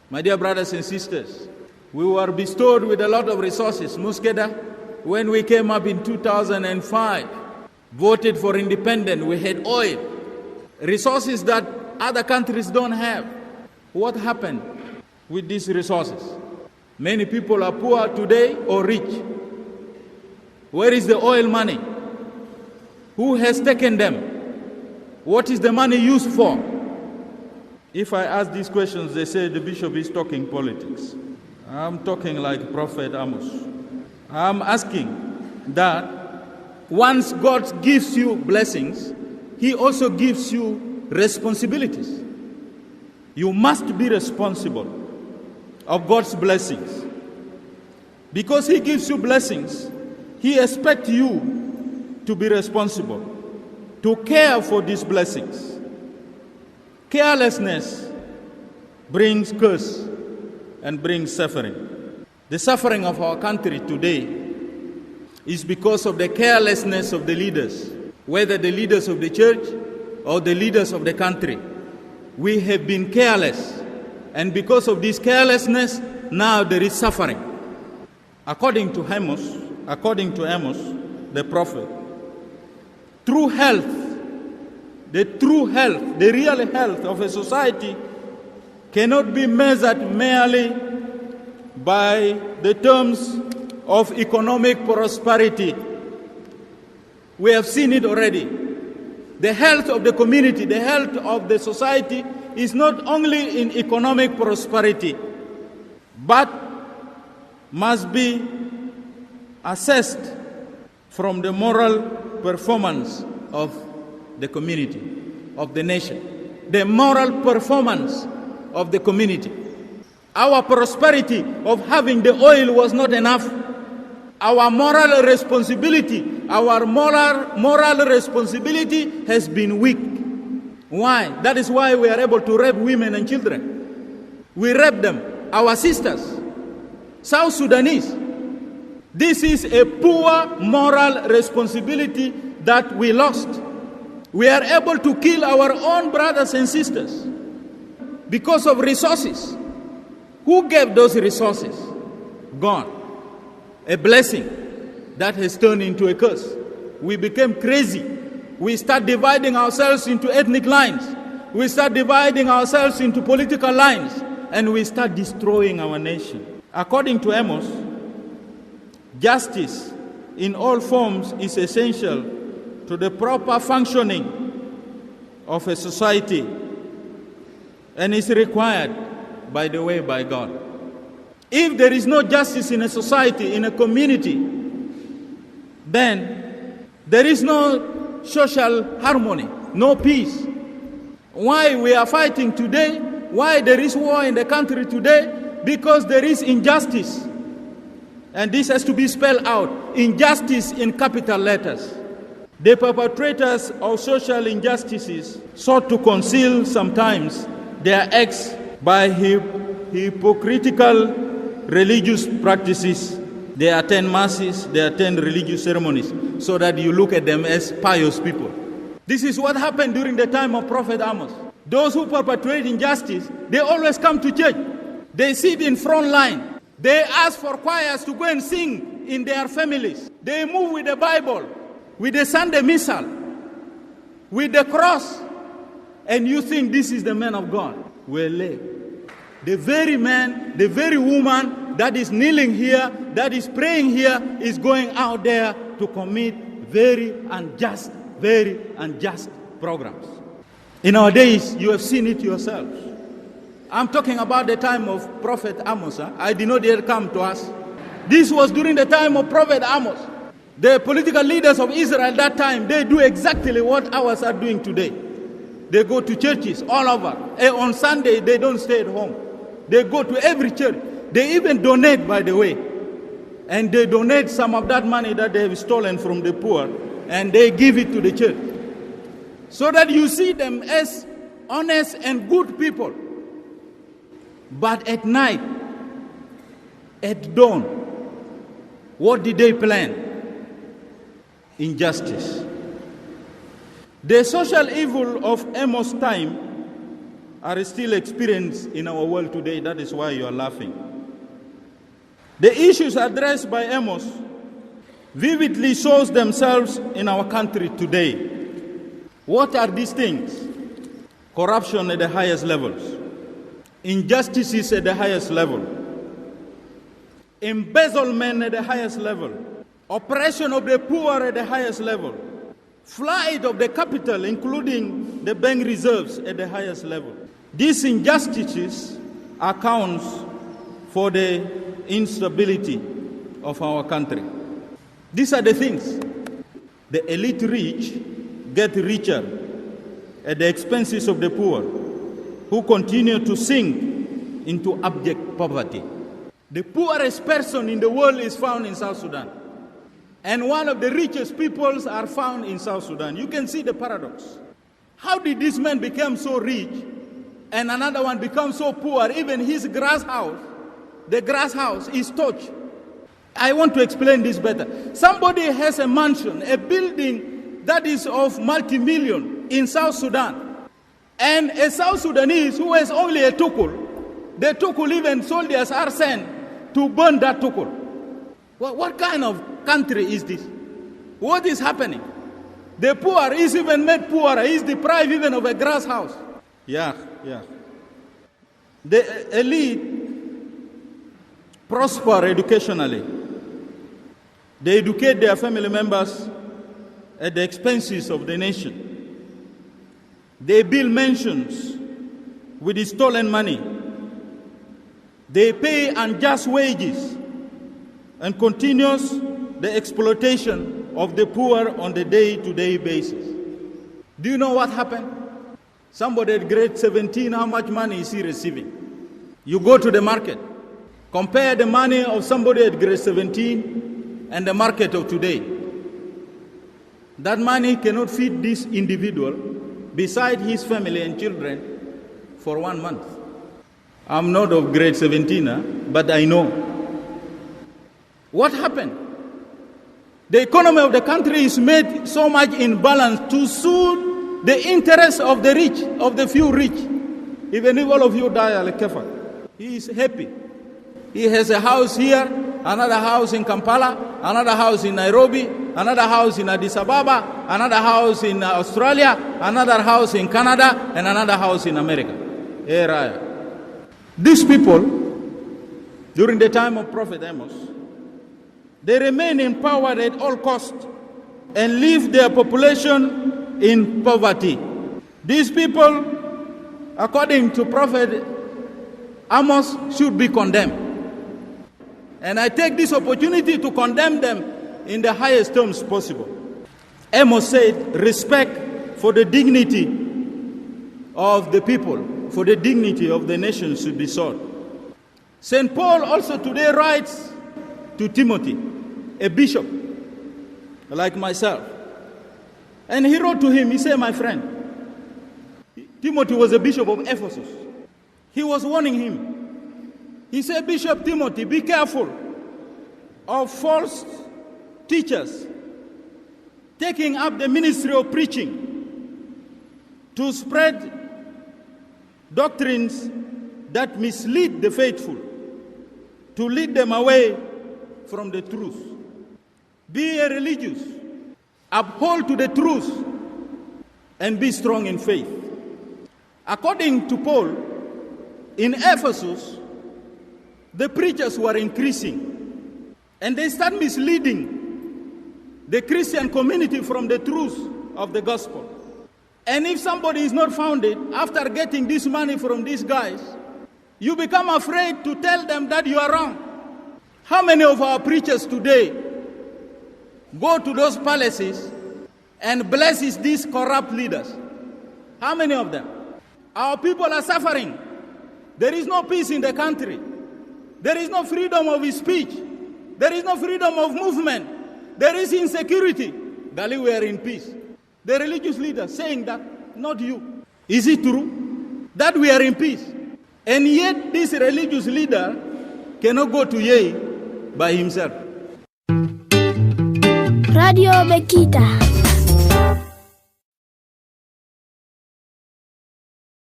My dear brothers and sisters, we were bestowed with a lot of resources. Muskeda, when we came up in 2005, voted for independence, we had oil, resources that other countries don't have. What happened with these resources? Many people are poor today or rich. Where is the oil money? Who has taken them? What is the money used for? If I ask these questions, they say the bishop is talking politics. I'm talking like Prophet Amos. I'm asking that once God gives you blessings, He also gives you responsibilities. You must be responsible of God's blessings. Because He gives you blessings, He expects you to be responsible, to care for these blessings. Carelessness brings curse and brings suffering. The suffering of our country today is because of the carelessness of the leaders, whether the leaders of the church or the leaders of the country. We have been careless, and because of this carelessness, now there is suffering. According to Amos, the prophet, true health, the real health of a society cannot be measured merely by the terms of economic prosperity. We have seen it already. The health of the community, the health of the society is not only in economic prosperity, but must be assessed from the moral performance of the community, of the nation, the moral performance of the community. Our prosperity of having the oil was not enough. Our moral responsibility has been weak. Why? That is why we are able to rape women and children. We rape them, our sisters, South Sudanese. This is a poor moral responsibility that we lost. We are able to kill our own brothers and sisters because of resources. Who gave those resources? God. A blessing that has turned into a curse. We became crazy. We start dividing ourselves into ethnic lines. We start dividing ourselves into political lines. And we start destroying our nation. According to Amos, justice in all forms is essential to the proper functioning of a society and is required by God. If there is no justice in a society, in a community, then there is no social harmony, no peace. Why we are fighting today? Why there is war in the country today? Because there is injustice. And this has to be spelled out. Injustice in capital letters. The perpetrators of social injustices sought to conceal sometimes their acts by hypocritical religious practices. They attend masses, they attend religious ceremonies, so that you look at them as pious people. This is what happened during the time of Prophet Amos. Those who perpetrate injustice, they always come to church. They sit in front line. They ask for choirs to go and sing in their families. They move with the Bible, with the Sunday Missal, with the cross. And you think this is the man of God. Well, the very man, the very woman that is kneeling here, that is praying here, is going out there to commit very unjust programs. In our days, you have seen it yourselves. I'm talking about the time of Prophet Amos. I did not yet come to us. This was during the time of Prophet Amos. The political leaders of Israel at that time, they do exactly what ours are doing today. They go to churches all over. And on Sunday, they don't stay at home. They go to every church. They even donate, by the way. And they donate some of that money that they have stolen from the poor, and they give it to the church. So that you see them as honest and good people. But at night, at dawn, what did they plan? Injustice. The social evil of Amos' time are still experienced in our world today. That is why you are laughing. The issues addressed by Amos vividly shows themselves in our country today. What are these things? Corruption at the highest levels, injustices at the highest level, embezzlement at the highest level, oppression of the poor at the highest level, flight of the capital, including the bank reserves, at the highest level. These injustices accounts for the instability of our country. These are the things. The elite rich get richer at the expenses of the poor, who continue to sink into abject poverty. The poorest person in the world is found in South Sudan, and one of the richest peoples are found in South Sudan. You can see the paradox. How did this man become so rich and another one become so poor? Even his grass house, the grass house, is touched. I want to explain this better. Somebody has a mansion, a building that is of multi-million in South Sudan, and a South Sudanese who has only a tukul, the tukul, even soldiers are sent to burn that tukul. What kind of country is this? What is happening? The poor is even made poorer. He is deprived even of a grass house. Yeah. The elite prosper educationally. They educate their family members at the expenses of the nation. They build mansions with the stolen money. They pay unjust wages and continues the exploitation of the poor on the day-to-day basis. Do you know what happened? Somebody at grade 17, how much money is he receiving? You go to the market, compare the money of somebody at grade 17 and the market of today. That money cannot feed this individual beside his family and children for 1 month. I'm not of grade 17, but I know. What happened? The economy of the country is made so much in balance to suit the interests of the rich, of the few rich. Even if all of you die, Al-Kafar, he is happy. He has a house here, another house in Kampala, another house in Nairobi, another house in Addis Ababa, another house in Australia, another house in Canada, and another house in America. These people, during the time of Prophet Amos, they remain in power at all costs and leave their population in poverty. These people, according to Prophet Amos, should be condemned. And I take this opportunity to condemn them in the highest terms possible. Amos said, respect for the dignity of the people, for the dignity of the nation should be sought. St. Paul also today writes to Timothy, a bishop like myself. And he wrote to him, he said, my friend, Timothy was a bishop of Ephesus. He was warning him. He said, Bishop Timothy, be careful of false teachers taking up the ministry of preaching to spread doctrines that mislead the faithful, to lead them away from the truth. Be a religious, uphold to the truth, and be strong in faith. According to Paul, in Ephesus, the preachers were increasing, and they start misleading the Christian community from the truth of the gospel. And if somebody is not founded after getting this money from these guys, you become afraid to tell them that you are wrong. How many of our preachers today go to those palaces and blesses these corrupt leaders? How many of them? Our people are suffering. There is no peace in the country. There is no freedom of speech. There is no freedom of movement. There is insecurity. Gali, we are in peace. The religious leaders saying that, not you. Is it true that we are in peace? And yet this religious leader cannot go to Yei by himself. Radio Bekita.